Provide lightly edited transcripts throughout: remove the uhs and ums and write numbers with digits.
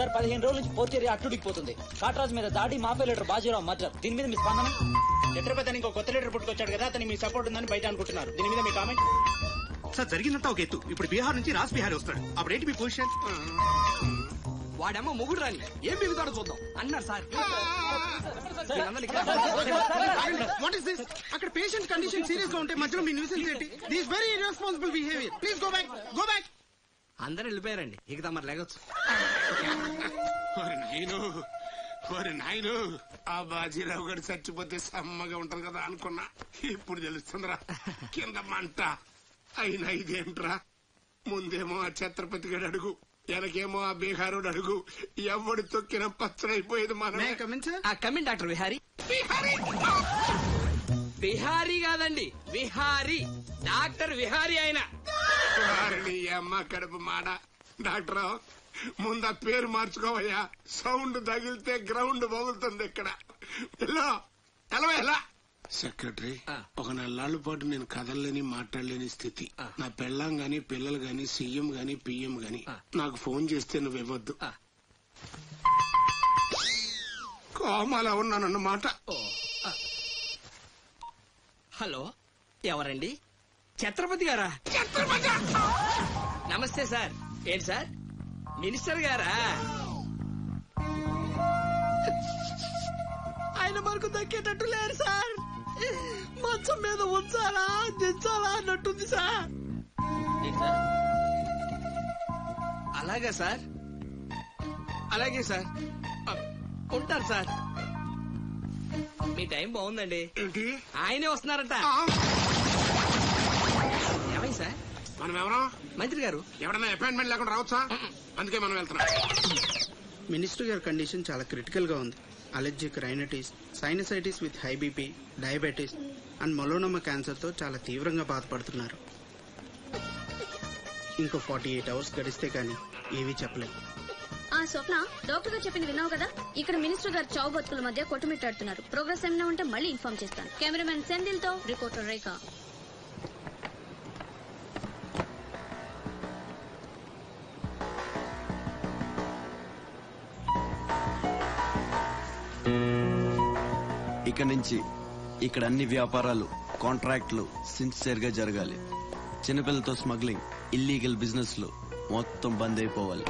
Sir 15 రోజుల నుంచి పోర్చేరి అట్టుడికిపోతుంది. కాట్రాజ్ మీద దాడి, మాఫియా లీడర్ బాజీరావు మర్డర్. దీని మీద మీ స్పందన? ఛత్రపతి ఇంకో కొత్త లీడర్ పుట్టుకొచ్చాడు కదా, అతని మీ సపోర్ట్ ఉందని బయట అనుకుంటున్నారు. దీని మీద మీ కామెంట్? సార్ జరిగిందంతా ఒక ఎత్తు. ఇప్పుడు బీహార్ నుంచి రాజ్ బిహారీ వస్తాడు. అప్పుడేంటి మీ పొజిషన్? వాడమ్మ మొగుడు రాని ఏం బిగుతాడో చూద్దాం అన్నారు సార్. What is this? అక్కడ పేషెంట్ కండిషన్ సీరియస్ గా ఉంటే మధ్యలో మీ న్యూసెన్స్ ఏంటి? This very irresponsible behaviour. Please go back, go back. అందరూ వెళ్ళిపోయారండి, ఇక తమరు లేగొచ్చు. నాయను ఆ బాజీరావు గారు చచ్చిపోతే సమ్మగా ఉంటది కదా అనుకున్నా. ఇప్పుడు తెలుస్తుందిరా కింద మంట. అయినా ఇదేంట్రా, ముందేమో ఆ ఛత్రపతి గడు అడుగు, వెనకేమో ఆ బీహారుడు అడుగు. ఎవడు తొక్కిన పచ్చడైపోయేది మనం. Coming doctor Vihari. బిహారీ కాదండి, విహారీ. డాక్టర్ విహారీ ఆయన. అమ్మ కడుపు మాడ. డాక్టర్ ముందు ఆ పేరు మార్చుకోవయ్యా. సౌండ్ తగిలితే గ్రౌండ్ బగులుతుంది ఇక్కడ. ఎలా సెక్రటరీ, ఒక 4 నాళ్ళ పాటు నేను కదలలేని మాట్లాడలేని స్థితి. నా పెళ్ళాం గాని పిల్లలు గాని సీఎం గాని పిఎం గాని నాకు ఫోన్ చేస్తే నువ్వు ఇవ్వద్దు. కోమాలో ఉన్నానన్నమాట. హలో, ఎవరండి? ఛత్రపతి గారా? నమస్తే సార్. ఏంటి సార్, మినిస్టర్ గారా? ఆయన మనకు దక్కేటట్టు లేరు సార్. మంచం మీద ఉంచాలా దించాలా అన్నట్టుంది సార్. అలాగే సార్, అలాగే సార్, ఉంటారు సార్. మీ టైం బాగుందండి. ఆయనే వస్తున్నారట. ఏమైంది సార్? మనం ఎవరో మంత్రి గారు. ఎవడన్నా అపాయింట్మెంట్ లేకుండా రావచ్చా? అందుకే మనం వెళ్తున్నాం. మినిస్టర్ గారి కండిషన్ చాలా క్రిటికల్ గా ఉంది. Allergic rhinitis, sinusitis with high BP, diabetes and melanoma cancer తో చాలా తీవ్రంగా బాధపడుతున్నారు. ఇంకో 48 అవర్స్ గడిస్తే కానీ ఏవీ చెప్పలేదు. స్వప్న, డాక్టర్ గారు చెప్పింది విన్నావు కదా? ఇక్కడ మినిస్టర్ గారు చావు బతుకుల మధ్య కొట్టుమిట్టాడుతున్నారు. ప్రోగ్రెస్ ఏమైనా ఉంటే మళ్ళీ ఇన్ఫార్మ్ చేస్తాను. కెమెరామెన్ సెందిల్ తో రిపోర్టర్ రేఖ. ఇక నుంచి ఇక్కడ అన్ని వ్యాపారాలు, కాంట్రాక్ట్లు సిన్సియర్ గా జరగాలి. చిన్నపిల్లలతో స్మగ్లింగ్, ఇల్లీగల్ బిజినెస్ లు మొత్తం బంద్ అయిపోవాలి.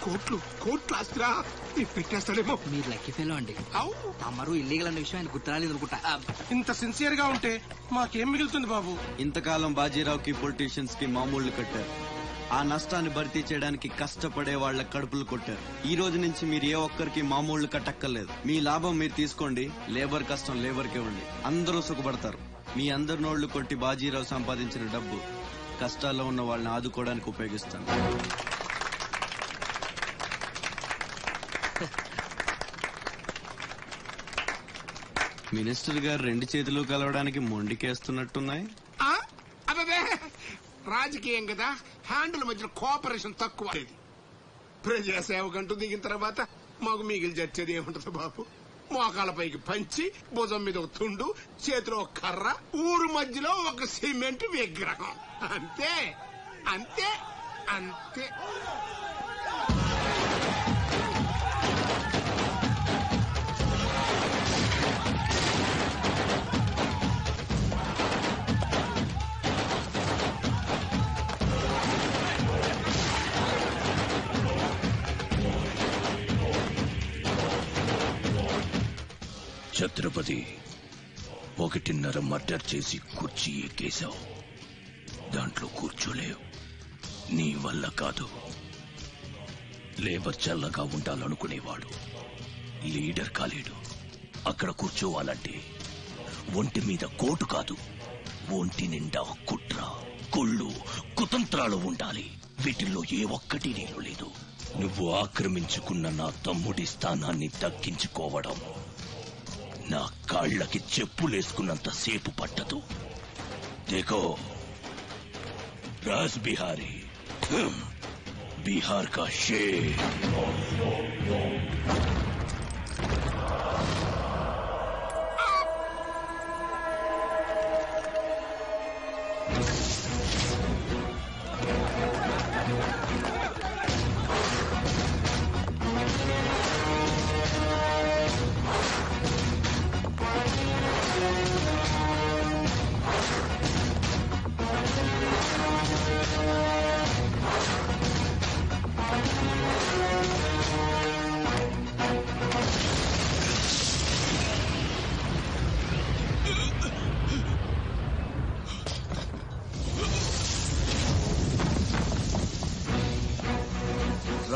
కోట్లు ఆస్తిరా పెట్టేస్తాడేమో. మీరు లక్కీ ఫెలో అండి. తమరు ఇల్లీగల్ అన్న విషయం ఆయన గుర్తురాలేదు అనుకుంటా. ఇంత సిన్సియర్ గా ఉంటే మాకేం మిగులుతుంది బాబు? ఇంతకాలం బాజీరావుకి పొలిటీషియన్స్ కి మామూళ్లు కట్టారు. ఆ నష్టాన్ని భర్తీ చేయడానికి కష్టపడే వాళ్ల కడుపులు కొట్టారు. ఈ రోజు నుంచి మీరు ఏ ఒక్కరికి మామూళ్లు కట్టక్కర్లేదు. మీ లాభం మీరు తీసుకోండి, లేబర్ కష్టం లేబర్కే ఉండి అందరూ సుఖపడతారు. మీ అందరి నోళ్లు కొట్టి బాజీరావు సంపాదించిన డబ్బు కష్టాల్లో ఉన్న వాళ్ళని ఆదుకోవడానికి ఉపయోగిస్తాను. మినిస్టర్ గారు 2 చేతులు కలవడానికి మొండికేస్తున్నట్టున్నాయి. అదే రాజకీయం కదా, హ్యాండిల్ మధ్యన కోఆపరేషన్ తక్కువ. ప్రజాసేవకంటూ దిగిన తర్వాత మాకు మిగిలి చచ్చేది ఏముంటది బాబు? మోకాలపైకి పంచి, భుజం మీద ఒక తుండు, చేతిలో ఒక కర్ర, ఊరు మధ్యలో ఒక సిమెంట్ విగ్రహం. అంతే అంతే అంతే. ఛత్రపతి 1.5 మర్డర్ చేసి కుర్చీ ఎక్కేశావు. దాంట్లో కూర్చోలేవు. నీ వల్ల కాదు. లేబర్ చల్లగా ఉండాలనుకునేవాడు లీడర్ కాలేడు. అక్కడ కూర్చోవాలంటే ఒంటి మీద కోటు కాదు, ఒంటి నిండా కుట్ర, కుళ్ళు, కుతంత్రాలు ఉండాలి. వీటిల్లో ఏ ఒక్కటి నేను లేదు. నువ్వు ఆక్రమించుకున్న నా తమ్ముడి స్థానాన్ని దక్కించుకోవడం నా కాళ్లకి చెప్పులేసుకున్నంత సేపు పట్టదు. देखो राज बिहारी, बिहार का शेर.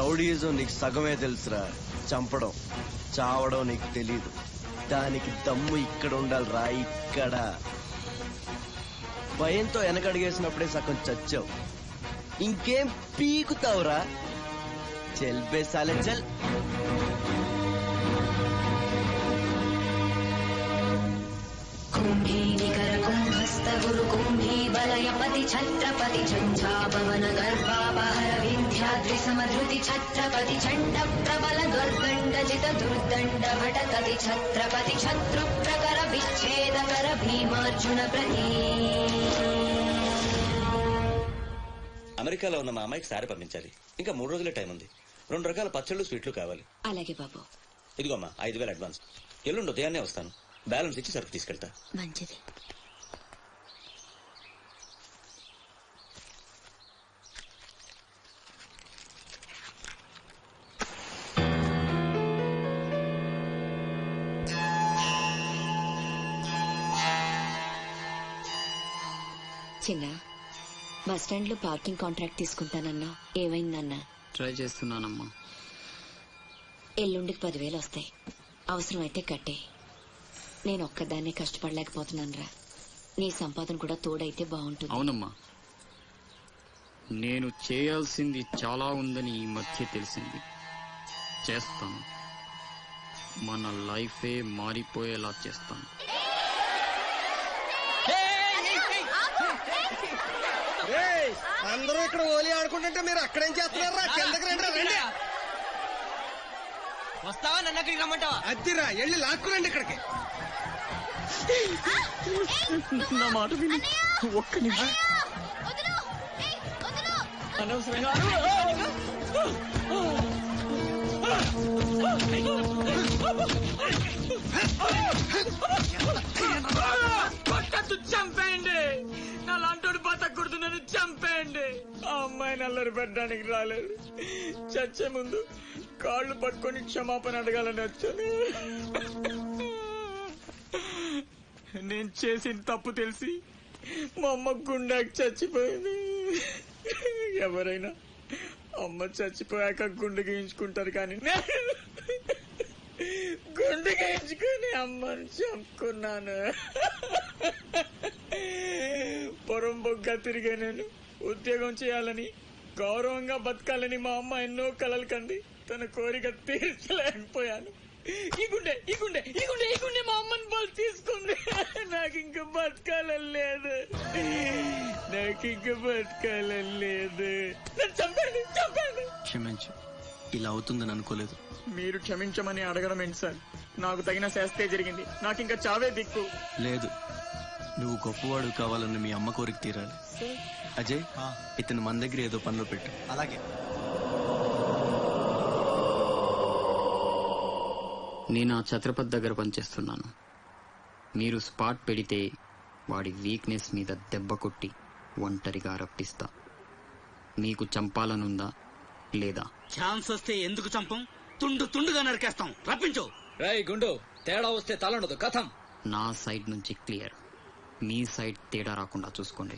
రౌడీజం నీకు సగమే తెలుసురా, చంపడం చావడం నీకు తెలీదు. దానికి దమ్ము ఇక్కడ ఉండాలిరా, ఇక్కడ. భయంతో వెనకడిగేసినప్పుడే సగం చచ్చావు, ఇంకేం పీకుతావురా? చల్ బే సాలే చల్. కుంభీ నికర కుంభస్థ గురు కుంభీ వలయపతి ఛత్రపతి ఝంఝాపవన గర్భాపహర వింధ్యాద్రి సమధృతి ఛత్రపతి చండ ప్రబల దుర్గండజిత దుర్దండ భటకతి ఛత్రపతి శత్రు ప్రకర విచ్ఛేదకర భీమార్జున ప్రతి. అమెరికాలో ఉన్న మా అమ్మాయికి సారి పంపించాలి. ఇంకా 3 రోజులే టైం ఉంది. 2 రకాల పచ్చళ్ళు, స్వీట్లు కావాలి. అలాగే బాబు. ఇదిగోమ్మా 5,000 అడ్వాన్స్. ఎల్లుండి ఉదయాన్నే వస్తాను. బ్యాలెన్స్ ఇచ్చి సరుకు తీసుకెళ్తా. మంచిది. చిన్న, బస్ స్టాండ్ లో పార్కింగ్ కాంట్రాక్ట్ తీసుకుంటానన్నా, ఏమైందన్నా? ట్రై చేస్తున్నానమ్మా. ఎల్లుండికి 10,000 వస్తాయి. అవసరమైతే కట్టే. నేను ఒక్కదాన్నే కష్టపడలేకపోతున్నానురా. నీ సంపాదన కూడా తోడైతే బాగుంటుంది. అవునమ్మా, నేను చేయాల్సింది చాలా ఉందని ఈ మధ్య తెలిసింది. చేస్తాను. మన లైఫే మారిపోయేలా చేస్తాను. అందరూ ఇక్కడ హోలీ ఆడుకుంటుంటే మీరు అక్కడేం చేస్తున్నారా? కిందకి రండి. వస్తావా? నన్ను అక్కడికి రమ్మంటావా? అద్దిరా, వెళ్ళి లాక్కురండి ఇక్కడికి. నా మాట విని ఒక్క నిమిషం. అనవసరంగా కొట్టద్దు, చంపేయండి. నా లాంటోడు బతకూడదు, నన్ను చంపేయండి. ఆ అమ్మాయిని అల్లరి పెట్టడానికి రాలేదు. చచ్చే ముందు కాళ్ళు పట్టుకొని క్షమాపణ అడగాలని వచ్చాను. నేను చేసిన తప్పు తెలిసి మా అమ్మ గుండెకి చచ్చిపోయింది. ఎవరైనా అమ్మ చచ్చిపోయాక గుండె గీయించుకుంటారు, కానీ గుండె గీయించుకొని అమ్మని చంపుకున్నాను. పొరం బొగ్గా తిరిగే నేను ఉద్యోగం చేయాలని, గౌరవంగా బతకాలని మా అమ్మ ఎన్నో కలలు కంది. తన కోరిక తీర్చలేకపోయాను. ఈ గుండె మా అమ్మని బలి తీసుకుంది. నాకు ఇంకా బతకాలని లేదు. చంపండి. క్షమించు, ఇలా అవుతుందని అనుకోలేదు. మీరు క్షమించమని అడగడం ఏంటి సార్? నాకు తగిన శాస్త్రే జరిగింది. నాకు ఇంకా చావే దిక్కు లేదు. నువ్వు గొప్పవాడు కావాలని మీ అమ్మ కోరిక తీరాలి. అజయ్, ఇతను మన దగ్గర ఏదో పనిలో పెట్టు. అలాగే. నేను ఆ ఛత్రపతి దగ్గర పనిచేస్తున్నాను. మీరు స్పాట్ పెడితే వాడి వీక్నెస్ మీద దెబ్బ కొట్టి ఒంటరిగా రప్పిస్తా. మీకు చంపాలనుందా లేదా? ఛాన్స్ వస్తే ఎందుకు చంపం? తుండుగా నరికేస్తాం. రప్పించు. రై గుండు, తేడా వస్తే తలండదు. కథం. నా సైడ్ నుంచి క్లియర్. మీ సైడ్ తేడా రాకుండా చూసుకోండి.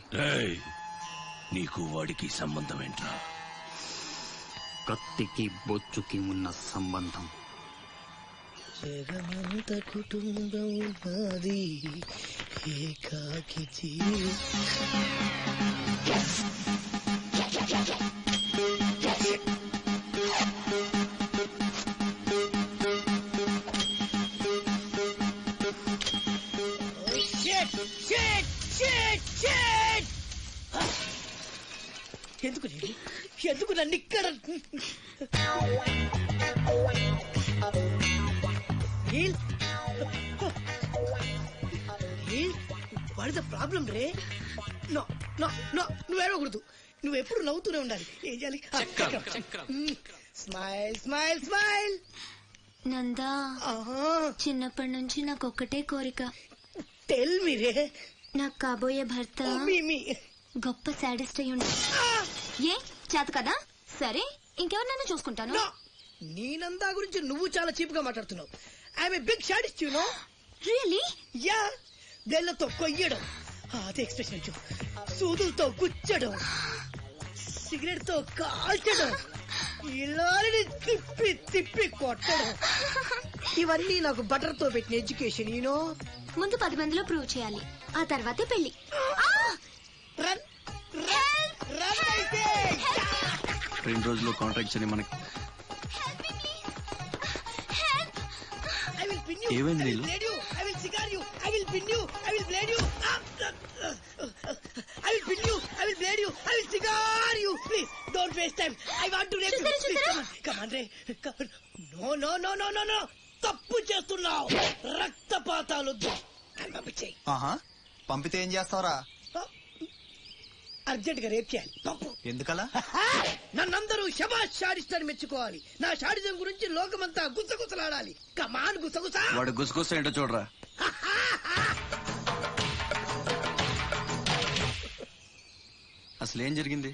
నీకు వాడికి సంబంధం ఏంట్రా? కత్తికి బొచ్చుకి ఉన్న సంబంధం. జగమంత కుటుంబం నాది, ఏకాకి జీవి. ఎందుకు నన్ను ఇక్కడ వాట్ ఇస్ ద ప్రాబ్లం రే? నో నో నో, నువ్వేడకూడదు. నువ్వు ఎప్పుడు నవ్వుతూనే ఉండాలి. ఏం చేయాలి? Smile smile smile. నందా, చిన్నప్పటి నుంచి నాకు ఒక్కటే కోరిక. టెల్ మీ రే. నాకు కాబోయే భర్త గొప్ప సాడిస్ట్ అయి ఉండాలి. ఏ చేత కదా? సరే, ఇంకెవరినైనా చూసుకుంటాను. నీ నందా గురించి నువ్వు చాలా చీప్ గా మాట్లాడుతున్నావు. I'm a big sadist, you know. Really? Yeah. వేళ్లతో కొయ్యడం, అదే ఎక్స్ప్రెషన్ చూ, సూదులతో గుచ్చడం, సిగరెట్ తో కాల్చడం, ఇలాని తిప్పి తిప్పి కొట్టడం ఇవన్నీ నాకు బటర్ తో పెట్టిన ఎడ్యుకేషన్ యూనో. ముందు 10 మందిలో ప్రూవ్ చేయాలి, ఆ తర్వాతే పెళ్లి. రన్ రన్ రన్ అయితే 2 రోజుల్లో కాంట్రాక్ట్స్ అని మనకి I will pin you. ఏమైంది I will నీళ్ళు? blade you. I will cigar you. I will pin you. I will blade you. I will pin you. I will blade you. I will cigar you. Please don't waste time. I want to rape you. Please come on, Ray. Come on. No. తప్పు చేస్తున్నావు. రక్తపాతాలొద్దు. పంపించేయి. పంపితే ఏం చేస్తావురా? Urgent గా rape చేయాలి. పంపు. ఎందుకలా? నన్నందరూ శబాష్ షాడిస్టర్ మెచ్చుకోవాలి. నా షాడిజం గురించి లోకమంతా గుసగుసలాడాలి. కమాన్ గుసగుస. వాడు గుసగుస ఏంటో చూడరా. అసలు ఏం జరిగింది?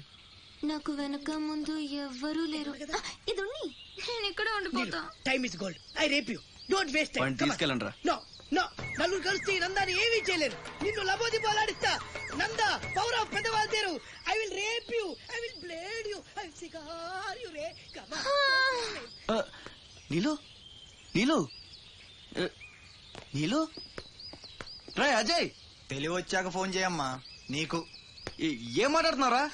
నాకు వెనక ముందు ఎవ్వరూ లేరు. ఇది ఉన్ని, నేను ఇక్కడ ఉండిపోతా. Time is gold. I rape you. Don't waste time. వాడిని తీసుకెళ్ళండి రా. నో నలుగురు కలిసి నందాన్ని ఏమీ చేయలేరు. నిన్ను లబోది పోలాడిస్తా. నందా పౌర పెద్దవాళ్ళు తీరు. I will rape you. I will blade you. I will cigar you రే. నీలు నీలు నీలు రే అజయ్, తెలివి వచ్చాక ఫోన్ చేయమ్మా. నీకు ఏం మాట్లాడుతున్నారా?